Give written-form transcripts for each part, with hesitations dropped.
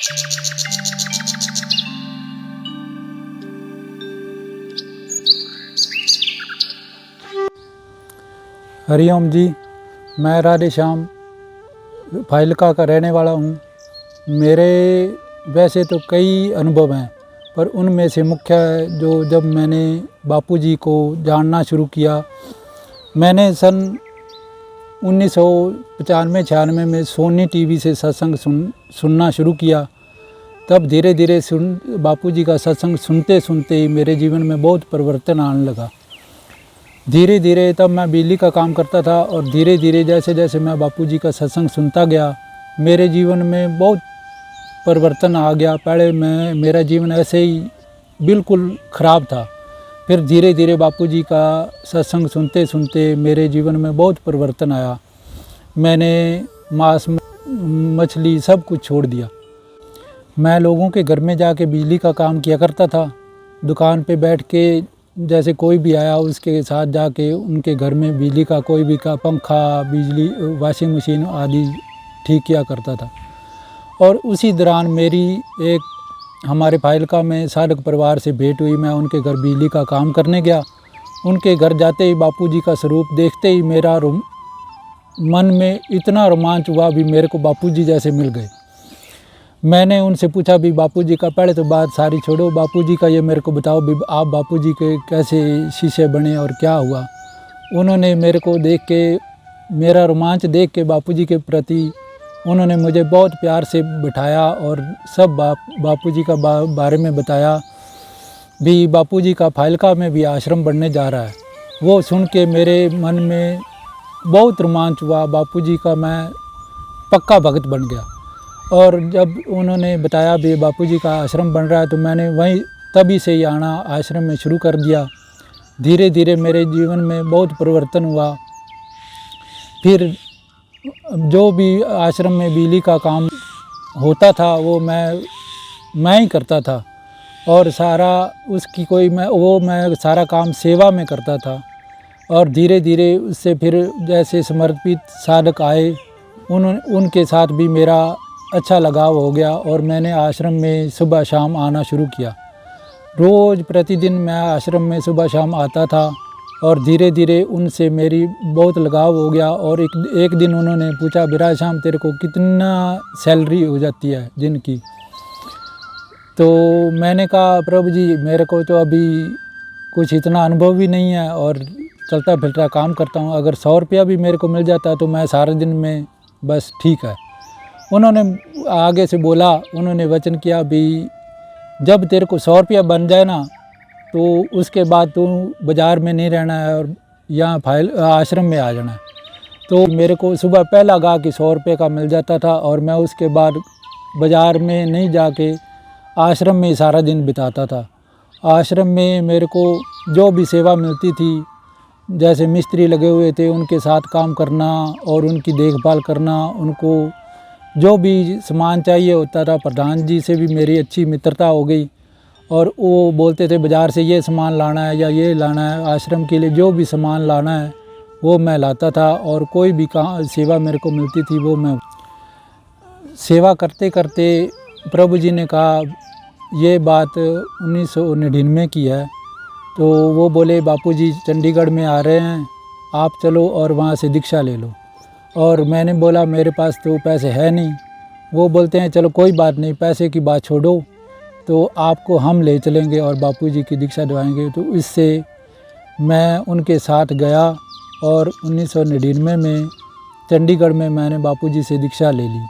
हरिओम जी, मैं राधे श्याम फाजिलका का रहने वाला हूँ। मेरे वैसे तो कई अनुभव हैं, पर उनमें से मुख्य जो जब मैंने बापूजी को जानना शुरू किया, मैंने सन 1995-96 में सोनी टीवी से सत्संग सुनना शुरू किया। तब धीरे धीरे बापूजी का सत्संग सुनते सुनते ही मेरे जीवन में बहुत परिवर्तन आने लगा। धीरे धीरे तब मैं बिजली का काम करता था और धीरे धीरे जैसे जैसे मैं बापूजी का सत्संग सुनता गया, मेरे जीवन में बहुत परिवर्तन आ गया। पहले मेरा जीवन ऐसे ही बिल्कुल ख़राब था, फिर धीरे धीरे बापूजी का सत्संग सुनते सुनते मेरे जीवन में बहुत परिवर्तन आया। मैंने मांस मछली सब कुछ छोड़ दिया। मैं लोगों के घर में जाके बिजली का काम किया करता था। दुकान पे बैठ के जैसे कोई भी आया उसके साथ जाके उनके घर में बिजली का कोई भी का पंखा, बिजली, वॉशिंग मशीन आदि ठीक किया करता था। और उसी दौरान मेरी एक हमारे फाजिलका में साधक परिवार से भेंट हुई। मैं उनके घर बिजली का काम करने गया। उनके घर जाते ही बापूजी का स्वरूप देखते ही मेरा मन में इतना रोमांच हुआ, भी मेरे को बापूजी जैसे मिल गए। मैंने उनसे पूछा भी बापूजी का, पहले तो बात सारी छोड़ो, बापूजी का ये मेरे को बताओ भी आप बापूजी के कैसे शिष्य बने और क्या हुआ। उन्होंने मेरे को देख के, मेरा रोमांच देख के बापूजी के प्रति उन्होंने मुझे बहुत प्यार से बिठाया और सब बापूजी का बारे में बताया भी बापूजी का फाजिलका में भी आश्रम बनने जा रहा है। वो सुन के मेरे मन में बहुत रोमांच हुआ। बापूजी का मैं पक्का भक्त बन गया। और जब उन्होंने बताया भी बापूजी का आश्रम बन रहा है, तो मैंने वहीं तभी से ही आना आश्रम में शुरू कर दिया। धीरे धीरे मेरे जीवन में बहुत परिवर्तन हुआ। फिर जो भी आश्रम में बिजली का काम होता था वो मैं ही करता था और सारा उसकी कोई मैं सारा काम सेवा में करता था। और धीरे धीरे उससे फिर जैसे समर्पित साधक आए, उनके साथ भी मेरा अच्छा लगाव हो गया और मैंने आश्रम में सुबह शाम आना शुरू किया। रोज़ प्रतिदिन मैं आश्रम में सुबह शाम आता था और धीरे धीरे उनसे मेरी बहुत लगाव हो गया। और एक दिन उन्होंने पूछा, बिराज श्याम तेरे को कितना सैलरी हो जाती है दिन की? तो मैंने कहा, प्रभु जी मेरे को तो अभी कुछ इतना अनुभव भी नहीं है और चलता फिरता काम करता हूँ, अगर 100 रुपया भी मेरे को मिल जाता तो मैं सारे दिन में बस ठीक है। उन्होंने आगे से बोला, उन्होंने वचन किया भी जब तेरे को 100 रुपया बन जाए ना, तो उसके बाद तू बाज़ार में नहीं रहना है और यहाँ आश्रम में आ जाना है। तो मेरे को सुबह पहला गाह कि 100 रुपये का मिल जाता था और मैं उसके बाद बाज़ार में नहीं जाके आश्रम में सारा दिन बिताता था। आश्रम में मेरे को जो भी सेवा मिलती थी, जैसे मिस्त्री लगे हुए थे उनके साथ काम करना और उनकी देखभाल करना, उनको जो भी सामान चाहिए होता था, प्रधान जी से भी मेरी अच्छी मित्रता हो गई और वो बोलते थे बाज़ार से ये सामान लाना है या ये लाना है, आश्रम के लिए जो भी सामान लाना है वो मैं लाता था। और कोई भी सेवा मेरे को मिलती थी वो मैं सेवा करते करते, प्रभु जी ने कहा, ये बात 1999 की है, तो वो बोले बापूजी चंडीगढ़ में आ रहे हैं, आप चलो और वहाँ से दीक्षा ले लो। और मैंने बोला मेरे पास तो पैसे है नहीं। वो बोलते हैं चलो कोई बात नहीं, पैसे की बात छोड़ो, तो आपको हम ले चलेंगे और बापूजी की दीक्षा दिवाएंगे। तो इससे मैं उनके साथ गया और 1999 में चंडीगढ़ में मैंने बापूजी से दीक्षा ले ली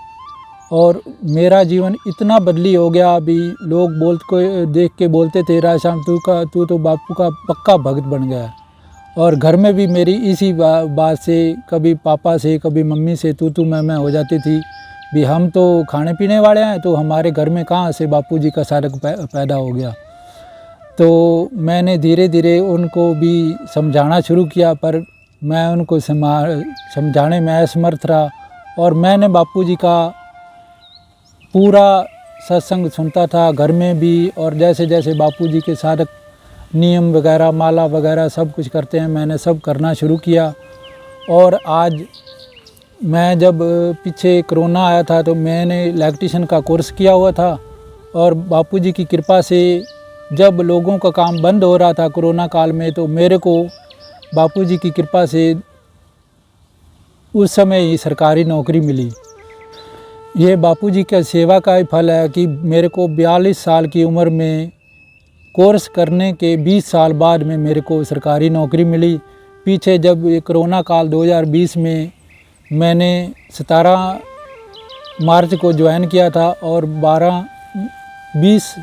और मेरा जीवन इतना बदली हो गया। अभी लोग देख के बोलते थे, राधेश्याम तू तो बापू का पक्का भक्त बन गया है। और घर में भी मेरी इसी बात से, कभी पापा से कभी मम्मी से तू मैं हो जाती थी भी हम तो खाने पीने वाले हैं, तो हमारे घर में कहाँ से बापूजी का साधक पैदा हो गया। तो मैंने धीरे धीरे उनको भी समझाना शुरू किया, पर मैं उनको समझाने में असमर्थ रहा। और मैंने बापूजी का पूरा सत्संग सुनता था घर में भी, और जैसे जैसे बापूजी के साधक नियम वगैरह, माला वगैरह सब कुछ करते हैं, मैंने सब करना शुरू किया। और आज मैं जब पीछे कोरोना आया था तो मैंने इलेक्ट्रीशियन का कोर्स किया हुआ था, और बापूजी की कृपा से जब लोगों का काम बंद हो रहा था कोरोना काल में, तो मेरे को बापूजी की कृपा से उस समय ही सरकारी नौकरी मिली। ये बापूजी का सेवा का ही फल है कि मेरे को 42 साल की उम्र में कोर्स करने के 20 साल बाद में मेरे को सरकारी नौकरी मिली। पीछे जब ये कोरोना काल 2020 में मैंने 17 मार्च को ज्वाइन किया था और 20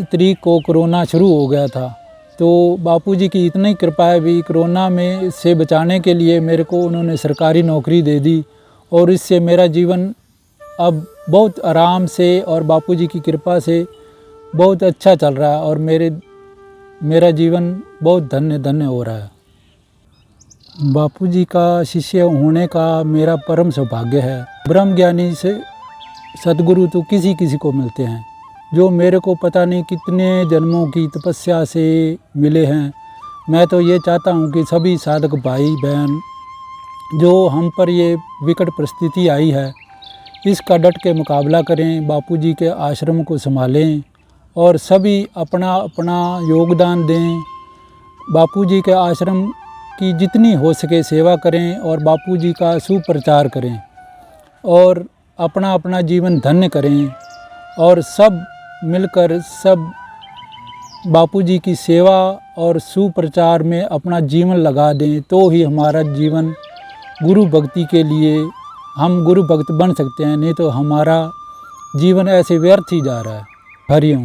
तारीख को कोरोना शुरू हो गया था। तो बापूजी की इतनी कृपा है भी, कोरोना में से बचाने के लिए मेरे को उन्होंने सरकारी नौकरी दे दी, और इससे मेरा जीवन अब बहुत आराम से और बापूजी की कृपा से बहुत अच्छा चल रहा है, और मेरा जीवन बहुत धन्य धन्य हो रहा है। बापूजी का शिष्य होने का मेरा परम सौभाग्य है। ब्रह्म ज्ञानी से सद्गुरु तो किसी किसी को मिलते हैं, जो मेरे को पता नहीं कितने जन्मों की तपस्या से मिले हैं। मैं तो ये चाहता हूँ कि सभी साधक भाई बहन जो हम पर ये विकट परिस्थिति आई है, इसका डट के मुकाबला करें, बापूजी के आश्रम को संभालें और सभी अपना अपना योगदान दें। बापूजी के आश्रम की जितनी हो सके सेवा करें और बापूजी का सुप्रचार करें और अपना अपना जीवन धन्य करें, और सब मिलकर सब बापूजी की सेवा और सुप्रचार में अपना जीवन लगा दें, तो ही हमारा जीवन गुरु भक्ति के लिए हम गुरु भक्त बन सकते हैं, नहीं तो हमारा जीवन ऐसे व्यर्थ ही जा रहा है। हरि ओम।